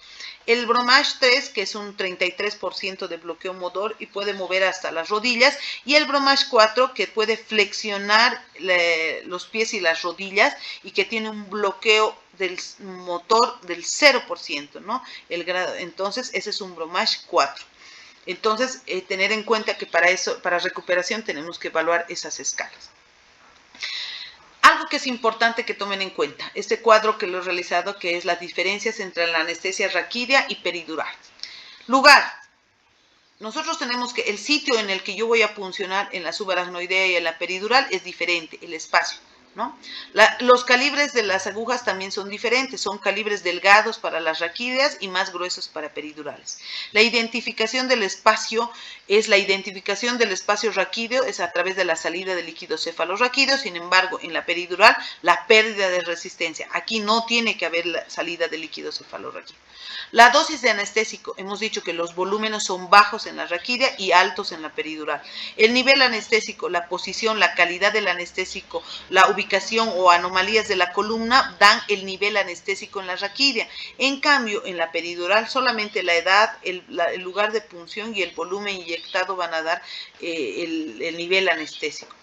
El Bromage 3, que es un 33% de bloqueo motor y puede mover hasta las rodillas. Y el Bromage 4, que puede flexionar los pies y las rodillas y que tiene un bloqueo del motor del 0%, ¿no? Entonces, ese es un Bromage 4. Entonces, tener en cuenta que para recuperación tenemos que evaluar esas escalas. Algo que es importante que tomen en cuenta, este cuadro que lo he realizado, que es las diferencias entre la anestesia raquídea y peridural. Lugar. Nosotros tenemos que el sitio en el que yo voy a puncionar en la subaracnoidea y en la peridural es diferente, el espacio, ¿no? Los calibres de las agujas también son diferentes, son calibres delgados para las raquídeas y más gruesos para peridurales. La identificación del espacio raquídeo es a través de la salida de líquido cefalorraquídeo, sin embargo, en la peridural, la pérdida de resistencia. Aquí no tiene que haber la salida de líquido cefalorraquídeo. La dosis de anestésico, hemos dicho que los volúmenes son bajos en la raquídea y altos en la peridural. El nivel anestésico, la posición, la calidad del anestésico, la ubicación o anomalías de la columna dan el nivel anestésico en la raquídea. En cambio, en la peridural solamente la edad, el lugar de punción y el volumen inyectado van a dar el nivel anestésico.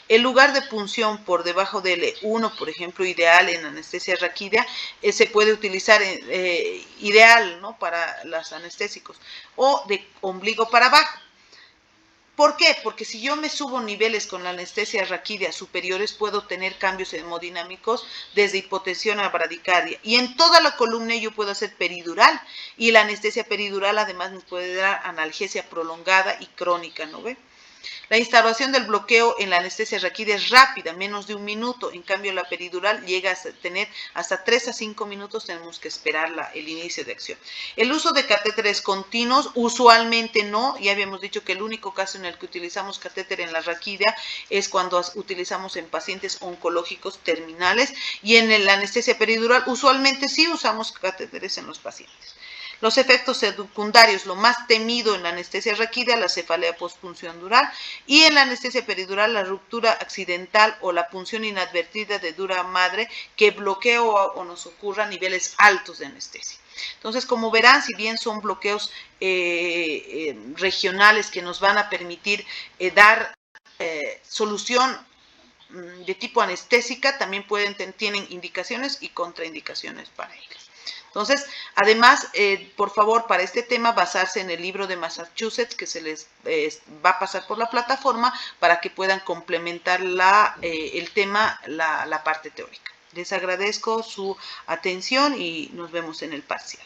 El lugar de punción por debajo del 1, por ejemplo, ideal en anestesia raquídea, se puede utilizar ideal, ¿no?, para los anestésicos, o de ombligo para abajo. ¿Por qué? Porque si yo me subo niveles con la anestesia raquídea superiores, puedo tener cambios hemodinámicos desde hipotensión a bradicardia. Y en toda la columna yo puedo hacer peridural. Y la anestesia peridural además me puede dar analgesia prolongada y crónica, ¿no ve? La instauración del bloqueo en la anestesia raquídea es rápida, menos de 1 minuto. En cambio, la peridural llega a tener hasta 3 a 5 minutos, tenemos que esperar el inicio de acción. El uso de catéteres continuos, usualmente no. Ya habíamos dicho que el único caso en el que utilizamos catéter en la raquídea es cuando utilizamos en pacientes oncológicos terminales. Y en la anestesia peridural, usualmente sí usamos catéteres en los pacientes. Los efectos secundarios, lo más temido en la anestesia raquídea, la cefalea postpunción dural, y en la anestesia peridural, la ruptura accidental o la punción inadvertida de dura madre que bloquea o nos ocurra a niveles altos de anestesia. Entonces, como verán, si bien son bloqueos regionales que nos van a permitir dar solución de tipo anestésica también tienen indicaciones y contraindicaciones para ellos. Entonces, además, por favor, para este tema, basarse en el libro de Massachusetts que se les va a pasar por la plataforma para que puedan complementar el tema, la parte teórica. Les agradezco su atención y nos vemos en el parcial.